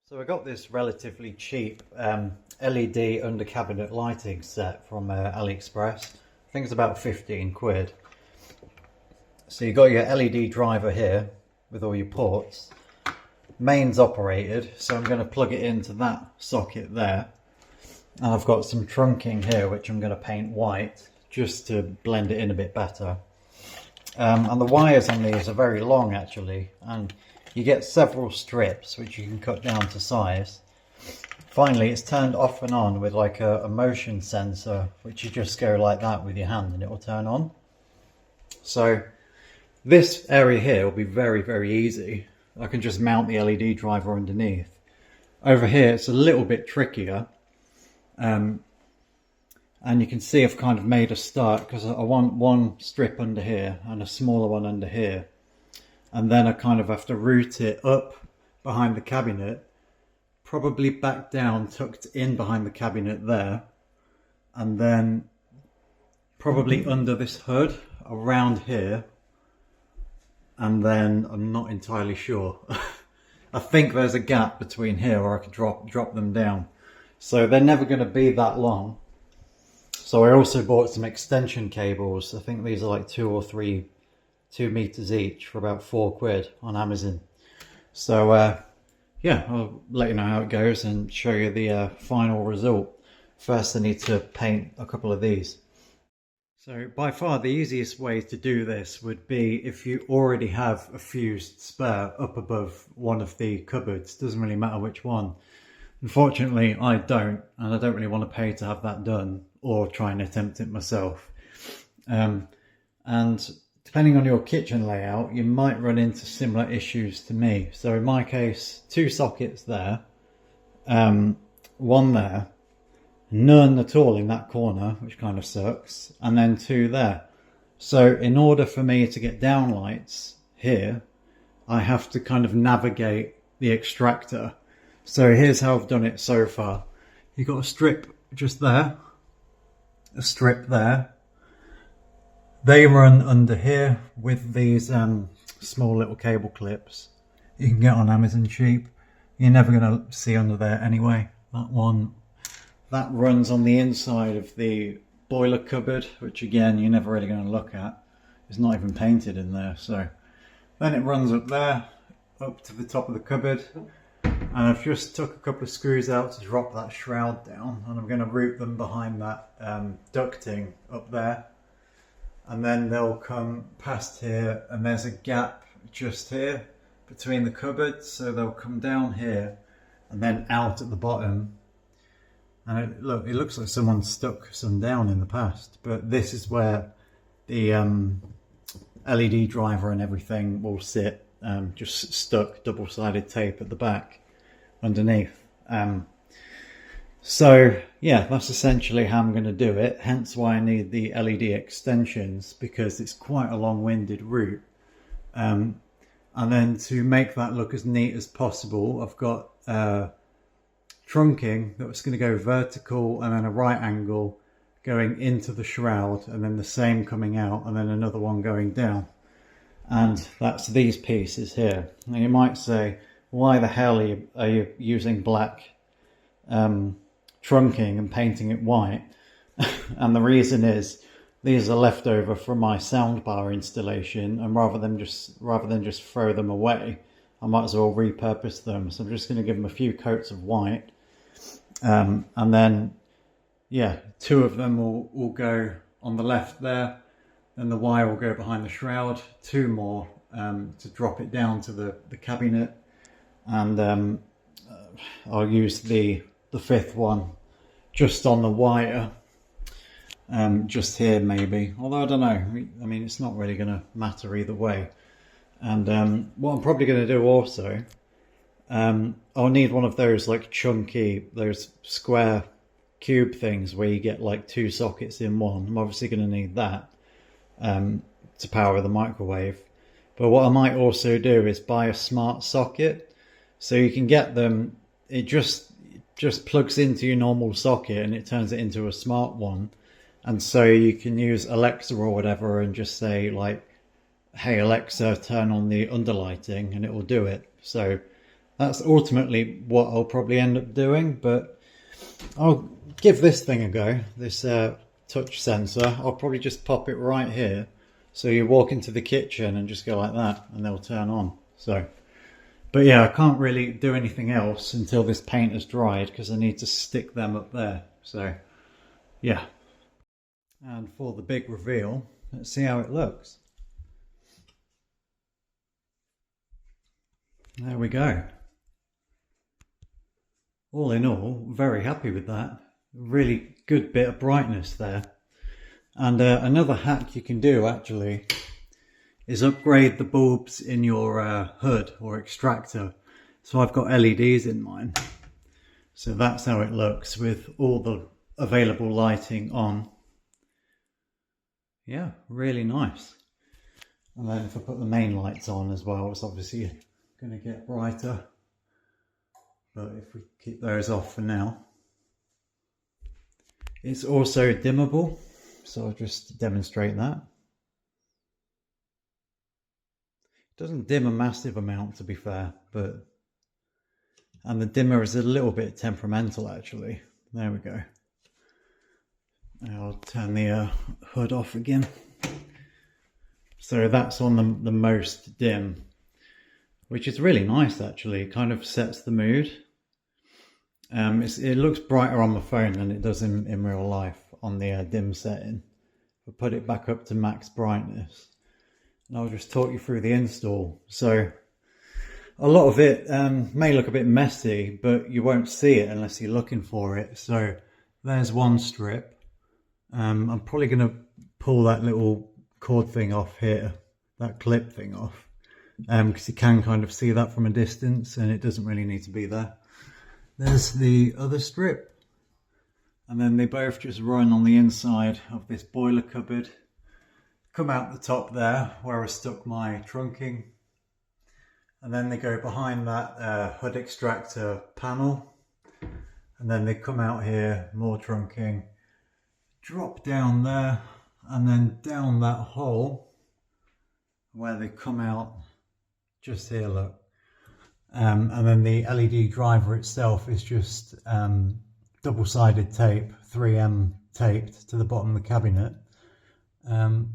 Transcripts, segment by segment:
So I got this relatively cheap LED under cabinet lighting set from AliExpress. I think it's about 15 quid. So you got your LED driver here with all your ports. Mains operated, so I'm going to plug it into that socket there. And I've got some trunking here which I'm going to paint white just to blend it in a bit better. And the wires on these are very long actually, and you get several strips which you can cut down to size. Finally, it's turned off and on with like a motion sensor, which you just go like that with your hand and it will turn on. So this area here will be very, very easy. I can just mount the LED driver underneath. Over here it's a little bit trickier. And you can see I've kind of made a start because I want one strip under here and a smaller one under here. And then I kind of have to route it up behind the cabinet, probably back down, tucked in behind the cabinet there, and then probably under this hood, around here, and then I'm not entirely sure. I think there's a gap between here where I could drop them down. So they're never going to be that long. So I also bought some extension cables. I think these are like 2 meters each for about 4 quid on Amazon. So yeah, I'll let you know how it goes and show you the final result. First I need to paint a couple of these. So by far the easiest way to do this would be if you already have a fused spare up above one of the cupboards. Doesn't really matter which one. Unfortunately I don't, and I don't really want to pay to have that done or try and attempt it myself. And depending on your kitchen layout, you might run into similar issues to me. So in my case, 2 sockets there, 1 there, none at all in that corner, which kind of sucks, and then 2 there. So in order for me to get downlights here, I have to kind of navigate the extractor. So here's how I've done it so far. You've got a strip just there, a strip there. They run under here with these small little cable clips you can get on Amazon cheap. You're never going to see under there anyway. That one, that runs on the inside of the boiler cupboard, which again you're never really going to look at. It's not even painted in there. So then it runs up there, up to the top of the cupboard. And I've just took a couple of screws out to drop that shroud down, and I'm going to route them behind that ducting up there. And then they'll come past here, and there's a gap just here between the cupboards, so they'll come down here and then out at the bottom. And it looks like someone stuck some down in the past, but this is where the LED driver and everything will sit, just stuck double-sided tape at the back underneath. So yeah, that's essentially how I'm going to do it, hence why I need the LED extensions, because it's quite a long-winded route. And then to make that look as neat as possible, I've got trunking that's going to go vertical and then a right angle going into the shroud, and then the same coming out, and then another one going down. And that's these pieces here. Now you might say, why the hell are you using black trunking and painting it white? And the reason is these are left over from my soundbar installation, and rather than just throw them away, I might as well repurpose them. So I'm just going to give them a few coats of white, and then yeah, 2 of them will go on the left there, and the wire will go behind the shroud. 2 more to drop it down to the cabinet, and I'll use the 5th one just on the wire, just here maybe, although I don't know, I mean it's not really going to matter either way. And what I'm probably going to do also, I'll need one of those like chunky, those square cube things where you get like 2 sockets in one. I'm obviously going to need that to power the microwave. But what I might also do is buy a smart socket, so you can get them, it just plugs into your normal socket and it turns it into a smart one. And so you can use Alexa or whatever and just say like, hey Alexa, turn on the underlighting, and it will do it. So that's ultimately what I'll probably end up doing, but I'll give this thing a go, this touch sensor. I'll probably just pop it right here, so you walk into the kitchen and just go like that and they'll turn on. So, but yeah, I can't really do anything else until this paint has dried because I need to stick them up there. So yeah, and for the big reveal, let's see how it looks. There we go. All in all, very happy with that. Really good bit of brightness there. And another hack you can do actually is upgrade the bulbs in your hood or extractor. So I've got LEDs in mine. So that's how it looks with all the available lighting on. Yeah, really nice. And then if I put the main lights on as well, it's obviously going to get brighter. But if we keep those off for now. It's also dimmable, so I'll just demonstrate that. It doesn't dim a massive amount, to be fair, and the dimmer is a little bit temperamental actually. There we go. I'll turn the hood off again. So that's on the most dim, which is really nice actually. It kind of sets the mood. It looks brighter on my phone than it does in real life on the dim setting. I'll put it back up to max brightness and I'll just talk you through the install. So a lot of it may look a bit messy, but you won't see it unless you're looking for it. So there's one strip. I'm probably going to pull that little cord thing off here, that clip thing off, because you can kind of see that from a distance and it doesn't really need to be there. There's the other strip, and then they both just run on the inside of this boiler cupboard, come out the top there where I stuck my trunking, and then they go behind that hood extractor panel, and then they come out here, more trunking, drop down there, and then down that hole where they come out, just here, look. And then the LED driver itself is just double-sided tape, 3M taped to the bottom of the cabinet. And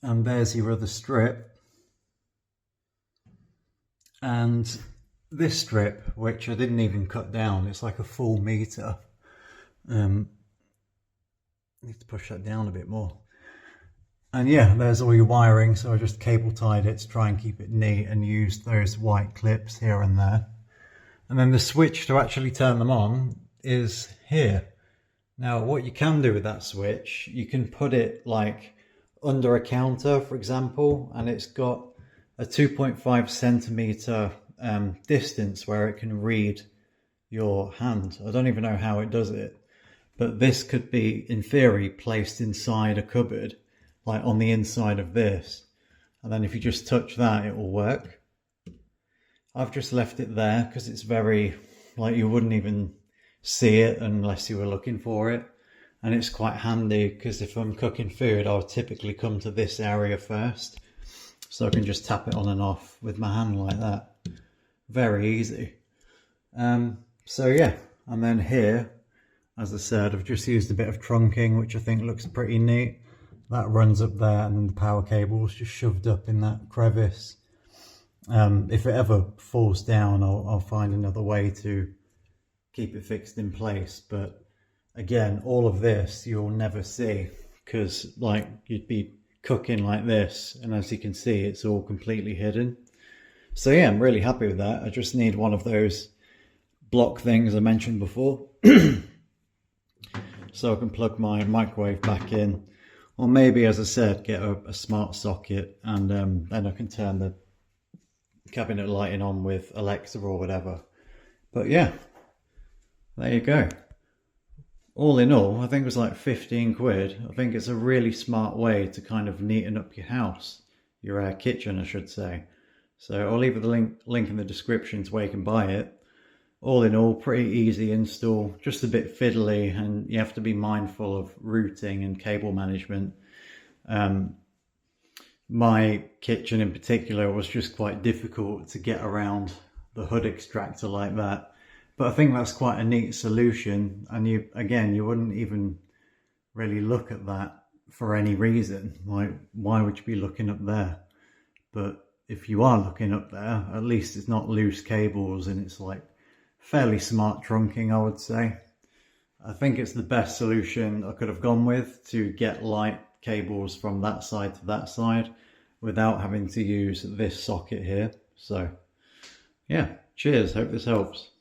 there's your other strip. And this strip, which I didn't even cut down, it's like a full meter. I need to push that down a bit more. And yeah, there's all your wiring, so I just cable tied it to try and keep it neat and used those white clips here and there. And then the switch to actually turn them on is here. Now what you can do with that switch, you can put it like under a counter, for example, and it's got a 2.5 centimeter distance where it can read your hand. I don't even know how it does it, but this could be, in theory, placed inside a cupboard, like on the inside of this, and then if you just touch that it will work. I've just left it there because it's very, like, you wouldn't even see it unless you were looking for it, and it's quite handy because if I'm cooking food I'll typically come to this area first, so I can just tap it on and off with my hand like that. Very easy. So yeah, and then here, as I said, I've just used a bit of trunking which I think looks pretty neat. That runs up there, and then the power cable's just shoved up in that crevice. If it ever falls down, I'll find another way to keep it fixed in place. But again, all of this you'll never see because, like, you'd be cooking like this, and as you can see, it's all completely hidden. So yeah, I'm really happy with that. I just need one of those block things I mentioned before, so I can plug my microwave back in. Or maybe, as I said, get a smart socket, and then I can turn the cabinet lighting on with Alexa or whatever. But yeah, there you go. All in all, I think it was like 15 quid. I think it's a really smart way to kind of neaten up your house, your kitchen, I should say. So I'll leave the link in the description to where you can buy it. All in all, pretty easy install, just a bit fiddly, and you have to be mindful of routing and cable management. My kitchen in particular was just quite difficult to get around the hood extractor like that. But I think that's quite a neat solution, and you wouldn't even really look at that for any reason. Like, why would you be looking up there? But if you are looking up there, at least it's not loose cables, and it's like fairly smart trunking, I would say. I think it's the best solution I could have gone with to get light cables from that side to that side without having to use this socket here. So yeah, cheers, hope this helps.